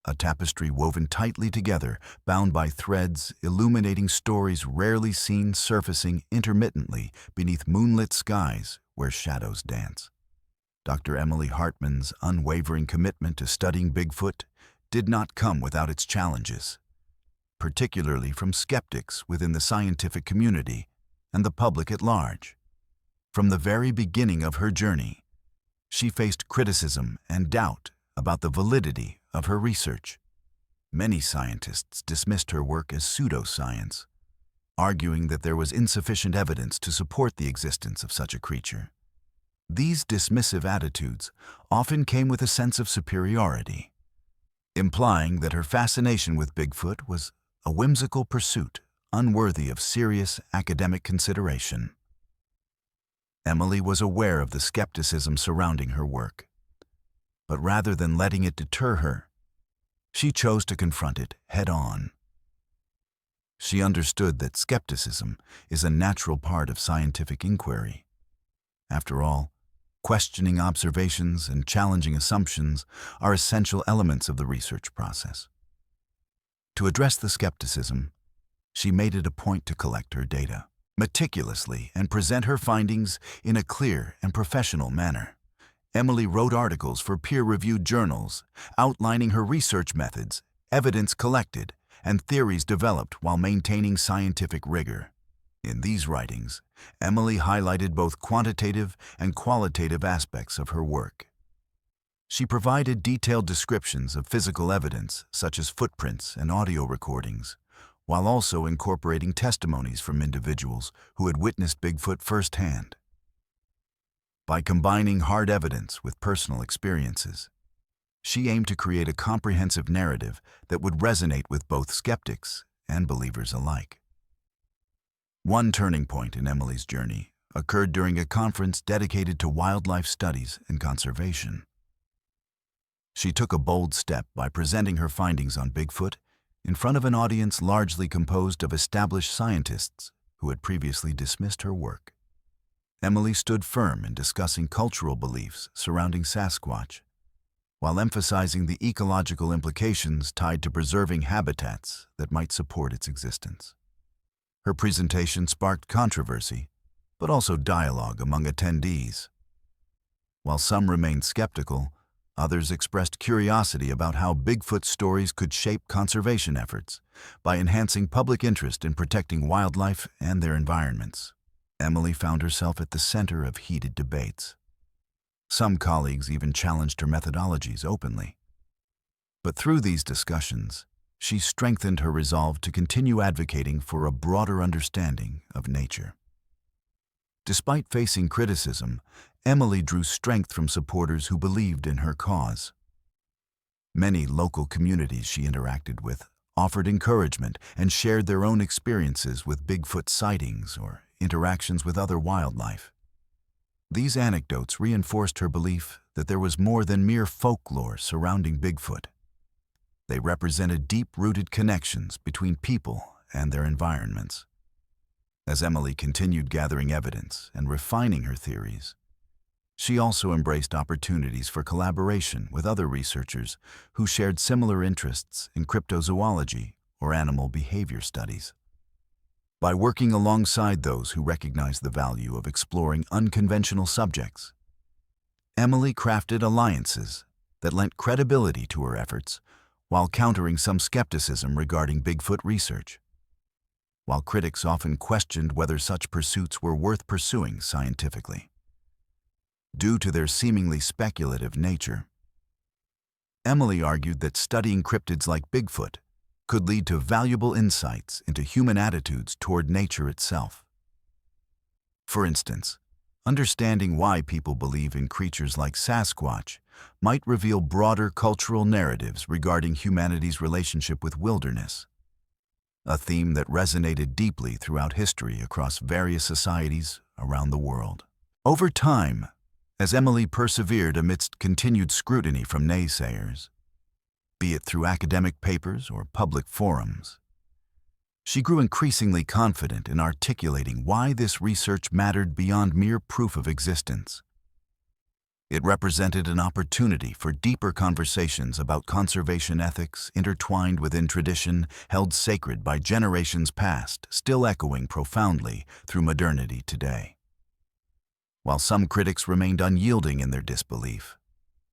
A tapestry woven tightly together, bound by threads illuminating stories rarely seen surfacing intermittently beneath moonlit skies where shadows dance. Dr. Emily Hartman's unwavering commitment to studying Bigfoot did not come without its challenges, particularly from skeptics within the scientific community and the public at large. From the very beginning of her journey, she faced criticism and doubt about the validity of her research. Many scientists dismissed her work as pseudoscience, arguing that there was insufficient evidence to support the existence of such a creature. These dismissive attitudes often came with a sense of superiority, implying that her fascination with Bigfoot was a whimsical pursuit unworthy of serious academic consideration. Emily was aware of the skepticism surrounding her work. But rather than letting it deter her, she chose to confront it head-on. She understood that skepticism is a natural part of scientific inquiry. After all, questioning observations and challenging assumptions are essential elements of the research process. To address the skepticism, she made it a point to collect her data meticulously and present her findings in a clear and professional manner. Emily wrote articles for peer-reviewed journals outlining her research methods, evidence collected, and theories developed while maintaining scientific rigor. In these writings, Emily highlighted both quantitative and qualitative aspects of her work. She provided detailed descriptions of physical evidence, such as footprints and audio recordings, while also incorporating testimonies from individuals who had witnessed Bigfoot firsthand. By combining hard evidence with personal experiences, she aimed to create a comprehensive narrative that would resonate with both skeptics and believers alike. One turning point in Emily's journey occurred during a conference dedicated to wildlife studies and conservation. She took a bold step by presenting her findings on Bigfoot in front of an audience largely composed of established scientists who had previously dismissed her work. Emily stood firm in discussing cultural beliefs surrounding Sasquatch, while emphasizing the ecological implications tied to preserving habitats that might support its existence. Her presentation sparked controversy, but also dialogue among attendees. While some remained skeptical, others expressed curiosity about how Bigfoot stories could shape conservation efforts by enhancing public interest in protecting wildlife and their environments. Emily found herself at the center of heated debates. Some colleagues even challenged her methodologies openly. But through these discussions, she strengthened her resolve to continue advocating for a broader understanding of nature. Despite facing criticism, Emily drew strength from supporters who believed in her cause. Many local communities she interacted with offered encouragement and shared their own experiences with Bigfoot sightings or interactions with other wildlife. These anecdotes reinforced her belief that there was more than mere folklore surrounding Bigfoot. They represented deep-rooted connections between people and their environments. As Emily continued gathering evidence and refining her theories, she also embraced opportunities for collaboration with other researchers who shared similar interests in cryptozoology or animal behavior studies. By working alongside those who recognize the value of exploring unconventional subjects, Emily crafted alliances that lent credibility to her efforts while countering some skepticism regarding Bigfoot research. While critics often questioned whether such pursuits were worth pursuing scientifically, due to their seemingly speculative nature, Emily argued that studying cryptids like Bigfoot could lead to valuable insights into human attitudes toward nature itself. For instance, understanding why people believe in creatures like Sasquatch might reveal broader cultural narratives regarding humanity's relationship with wilderness, a theme that resonated deeply throughout history across various societies around the world. Over time, as Emily persevered amidst continued scrutiny from naysayers, be it through academic papers or public forums, she grew increasingly confident in articulating why this research mattered beyond mere proof of existence. It represented an opportunity for deeper conversations about conservation ethics intertwined within tradition held sacred by generations past, still echoing profoundly through modernity today. While some critics remained unyielding in their disbelief,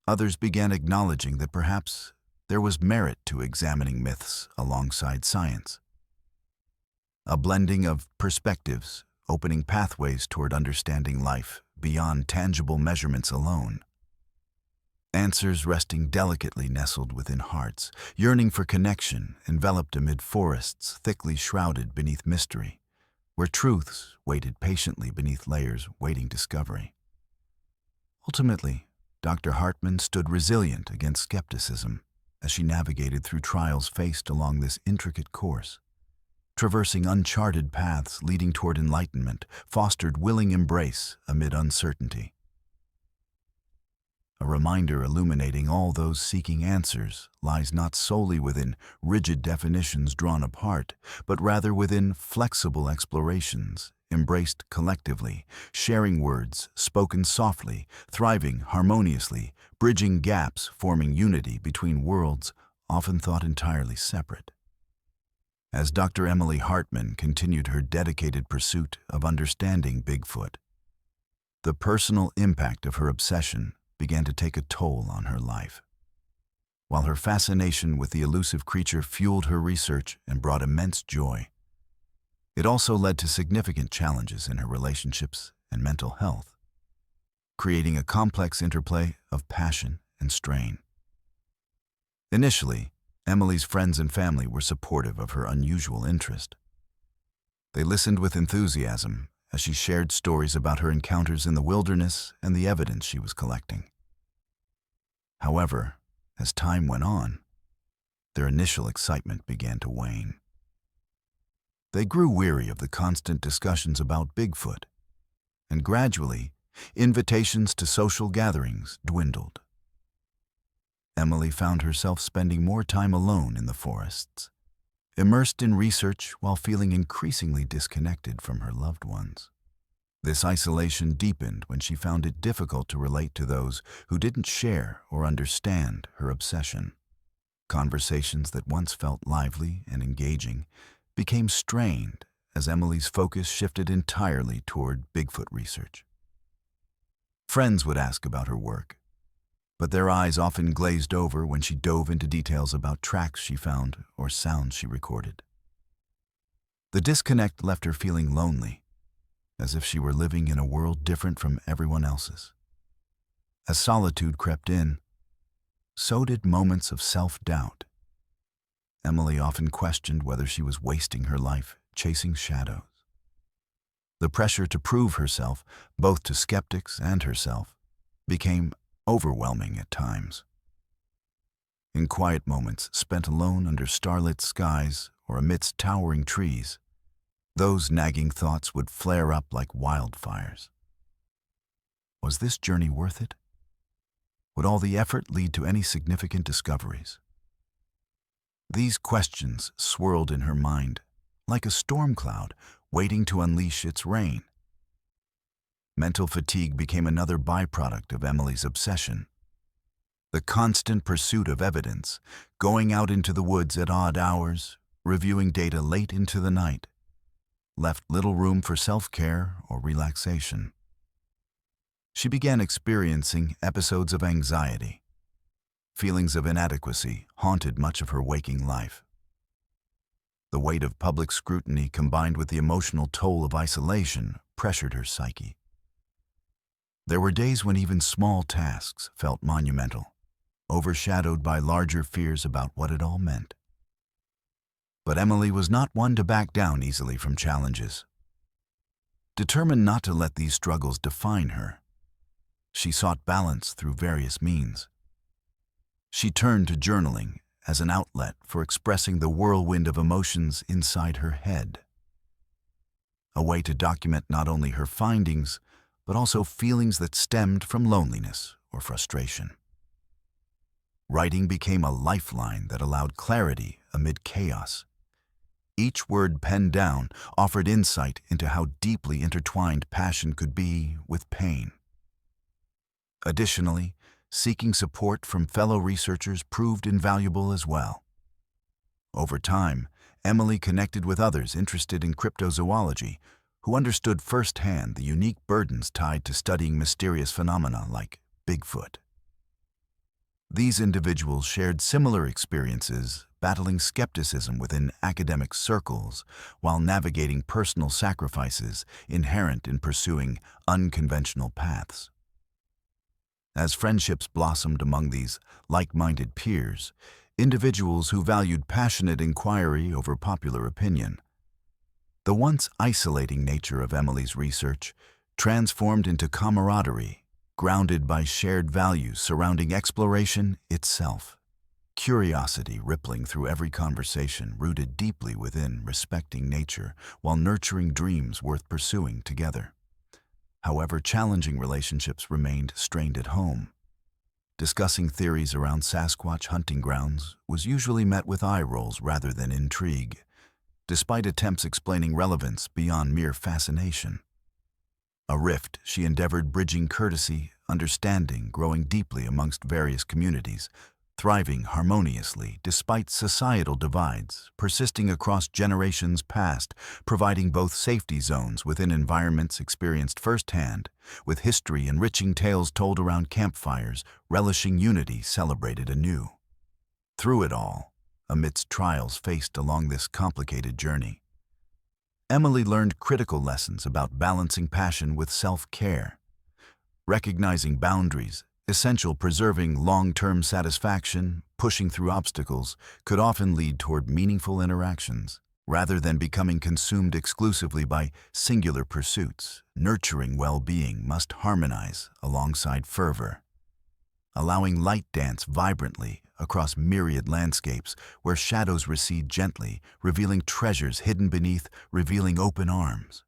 others began acknowledging that perhaps there was merit to examining myths alongside science. A blending of perspectives, opening pathways toward understanding life beyond tangible measurements alone. Answers resting delicately nestled within hearts, yearning for connection, enveloped amid forests thickly shrouded beneath mystery, where truths waited patiently beneath layers waiting discovery. Ultimately, Dr. Hartman stood resilient against skepticism as she navigated through trials faced along this intricate course, traversing uncharted paths leading toward enlightenment, fostered willing embrace amid uncertainty. A reminder illuminating all those seeking answers lies not solely within rigid definitions drawn apart, but rather within flexible explorations, embraced collectively, sharing words spoken softly, thriving harmoniously, bridging gaps, forming unity between worlds often thought entirely separate. As Dr. Emily Hartman continued her dedicated pursuit of understanding Bigfoot, the personal impact of her obsession began to take a toll on her life. While her fascination with the elusive creature fueled her research and brought immense joy, it also led to significant challenges in her relationships and mental health, creating a complex interplay of passion and strain. Initially, Emily's friends and family were supportive of her unusual interest. They listened with enthusiasm as she shared stories about her encounters in the wilderness and the evidence she was collecting. However, as time went on, their initial excitement began to wane. They grew weary of the constant discussions about Bigfoot, and gradually, invitations to social gatherings dwindled. Emily found herself spending more time alone in the forests, immersed in research while feeling increasingly disconnected from her loved ones. This isolation deepened when she found it difficult to relate to those who didn't share or understand her obsession. Conversations that once felt lively and engaging became strained as Emily's focus shifted entirely toward Bigfoot research. Friends would ask about her work, but their eyes often glazed over when she dove into details about tracks she found or sounds she recorded. The disconnect left her feeling lonely, as if she were living in a world different from everyone else's. As solitude crept in, so did moments of self-doubt. Emily often questioned whether she was wasting her life chasing shadows. The pressure to prove herself, both to skeptics and herself, became overwhelming at times. In quiet moments spent alone under starlit skies or amidst towering trees, those nagging thoughts would flare up like wildfires. Was this journey worth it? Would all the effort lead to any significant discoveries? These questions swirled in her mind, like a storm cloud waiting to unleash its rain. Mental fatigue became another byproduct of Emily's obsession. The constant pursuit of evidence, going out into the woods at odd hours, reviewing data late into the night, left little room for self-care or relaxation. She began experiencing episodes of anxiety. Feelings of inadequacy haunted much of her waking life. The weight of public scrutiny combined with the emotional toll of isolation pressured her psyche. There were days when even small tasks felt monumental, overshadowed by larger fears about what it all meant. But Emily was not one to back down easily from challenges. Determined not to let these struggles define her, she sought balance through various means. She turned to journaling as an outlet for expressing the whirlwind of emotions inside her head. A way to document not only her findings, but also feelings that stemmed from loneliness or frustration. Writing became a lifeline that allowed clarity amid chaos. Each word penned down offered insight into how deeply intertwined passion could be with pain. Additionally, seeking support from fellow researchers proved invaluable as well. Over time, Emily connected with others interested in cryptozoology who understood firsthand the unique burdens tied to studying mysterious phenomena like Bigfoot. These individuals shared similar experiences, battling skepticism within academic circles while navigating personal sacrifices inherent in pursuing unconventional paths. As friendships blossomed among these like-minded peers, individuals who valued passionate inquiry over popular opinion, the once isolating nature of Emily's research transformed into camaraderie, grounded by shared values surrounding exploration itself. curiosity rippling through every conversation rooted deeply within respecting nature while nurturing dreams worth pursuing together. However, challenging relationships remained strained at home. Discussing theories around Sasquatch hunting grounds was usually met with eye rolls rather than intrigue, despite attempts explaining relevance beyond mere fascination. A rift she endeavored bridging courtesy, understanding growing deeply amongst various communities, thriving harmoniously despite societal divides, persisting across generations past, providing both safety zones within environments experienced firsthand, with history enriching tales told around campfires, relishing unity celebrated anew. Through it all, amidst trials faced along this complicated journey, Emily learned critical lessons about balancing passion with self-care, recognizing boundaries, essential preserving long-term satisfaction, pushing through obstacles, could often lead toward meaningful interactions. Rather than becoming consumed exclusively by singular pursuits, nurturing well-being must harmonize alongside fervor, allowing light dance vibrantly across myriad landscapes where shadows recede gently, revealing treasures hidden beneath revealing open arms.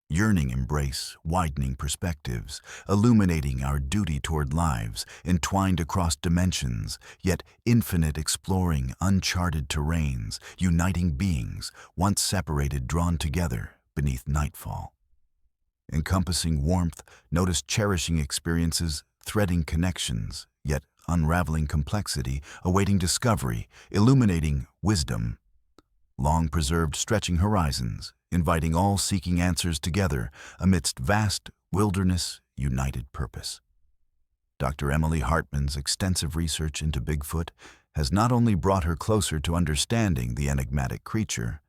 Yearning embrace, widening perspectives, illuminating our duty toward lives, entwined across dimensions, yet infinite exploring uncharted terrains, uniting beings, once separated drawn together beneath nightfall. Encompassing warmth, notice cherishing experiences, threading connections, yet unraveling complexity, awaiting discovery, illuminating wisdom. Long-preserved stretching horizons, inviting all seeking answers together amidst vast wilderness united purpose. Dr. Emily Hartman's extensive research into Bigfoot has not only brought her closer to understanding the enigmatic creature,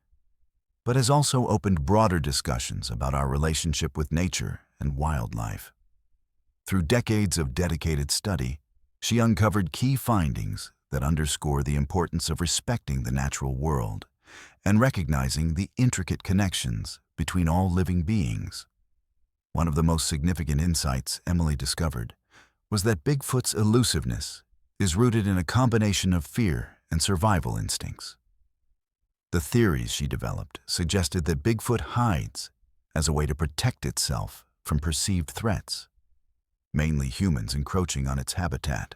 but has also opened broader discussions about our relationship with nature and wildlife. Through decades of dedicated study, she uncovered key findings that underscore the importance of respecting the natural world and recognizing the intricate connections between all living beings. One of the most significant insights Emily discovered was that Bigfoot's elusiveness is rooted in a combination of fear and survival instincts. The theories she developed suggested that Bigfoot hides as a way to protect itself from perceived threats, mainly humans encroaching on its habitat.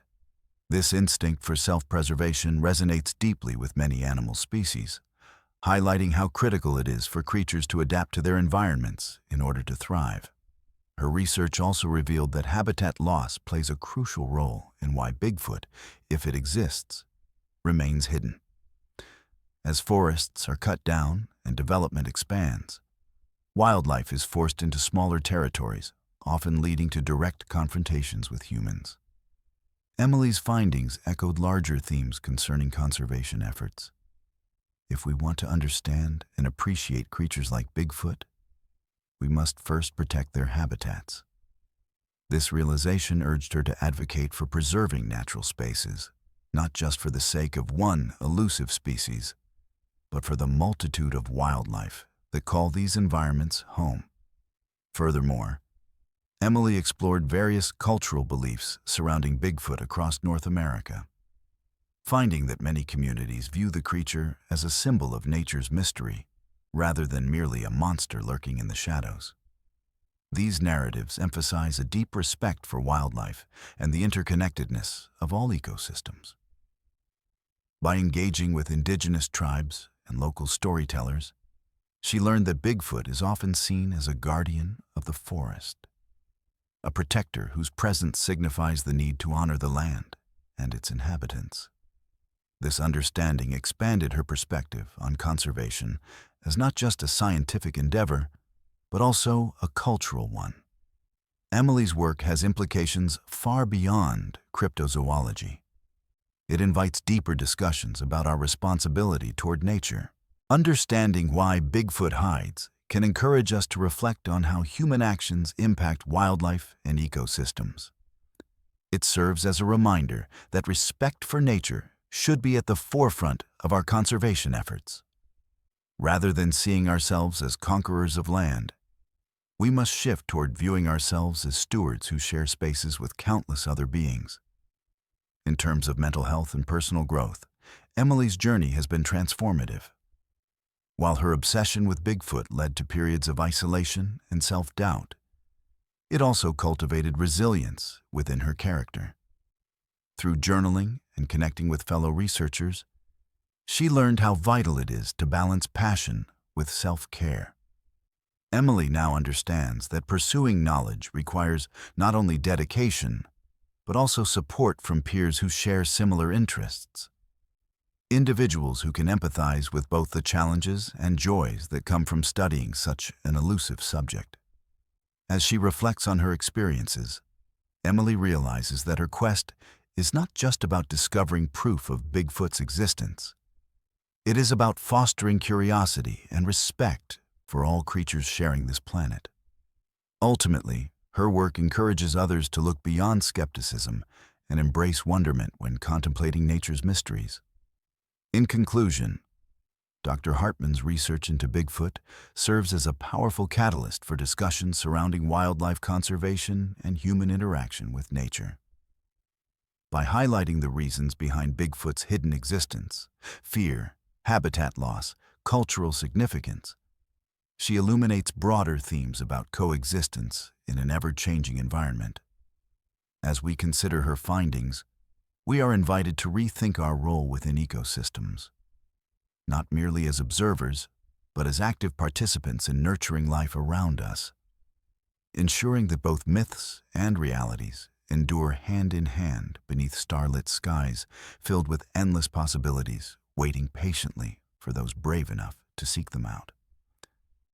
This instinct for self-preservation resonates deeply with many animal species, highlighting how critical it is for creatures to adapt to their environments in order to thrive. Her research also revealed that habitat loss plays a crucial role in why Bigfoot, if it exists, remains hidden. As forests are cut down and development expands, wildlife is forced into smaller territories, often leading to direct confrontations with humans. Emily's findings echoed larger themes concerning conservation efforts. If we want to understand and appreciate creatures like Bigfoot, we must first protect their habitats. This realization urged her to advocate for preserving natural spaces, not just for the sake of one elusive species, but for the multitude of wildlife that call these environments home. Furthermore, Emily explored various cultural beliefs surrounding Bigfoot across North America, finding that many communities view the creature as a symbol of nature's mystery, rather than merely a monster lurking in the shadows. These narratives emphasize a deep respect for wildlife and the interconnectedness of all ecosystems. By engaging with indigenous tribes and local storytellers, she learned that Bigfoot is often seen as a guardian of the forest, a protector whose presence signifies the need to honor the land and its inhabitants. This understanding expanded her perspective on conservation as not just a scientific endeavor, but also a cultural one. Emily's work has implications far beyond cryptozoology. It invites deeper discussions about our responsibility toward nature. Understanding why Bigfoot hides can encourage us to reflect on how human actions impact wildlife and ecosystems. It serves as a reminder that respect for nature should be at the forefront of our conservation efforts. Rather than seeing ourselves as conquerors of land, we must shift toward viewing ourselves as stewards who share spaces with countless other beings. In terms of mental health and personal growth, Emily's journey has been transformative. While her obsession with Bigfoot led to periods of isolation and self-doubt, it also cultivated resilience within her character. Through journaling and connecting with fellow researchers, she learned how vital it is to balance passion with self-care. Emily now understands that pursuing knowledge requires not only dedication, but also support from peers who share similar interests. Individuals who can empathize with both the challenges and joys that come from studying such an elusive subject. As she reflects on her experiences, Emily realizes that her quest is not just about discovering proof of Bigfoot's existence. It is about fostering curiosity and respect for all creatures sharing this planet. Ultimately, her work encourages others to look beyond skepticism and embrace wonderment when contemplating nature's mysteries. In conclusion, Dr. Hartman's research into Bigfoot serves as a powerful catalyst for discussions surrounding wildlife conservation and human interaction with nature. By highlighting the reasons behind Bigfoot's hidden existence, fear, habitat loss, cultural significance, she illuminates broader themes about coexistence in an ever-changing environment. As we consider her findings, we are invited to rethink our role within ecosystems, not merely as observers, but as active participants in nurturing life around us, ensuring that both myths and realities endure hand in hand beneath starlit skies filled with endless possibilities, waiting patiently for those brave enough to seek them out.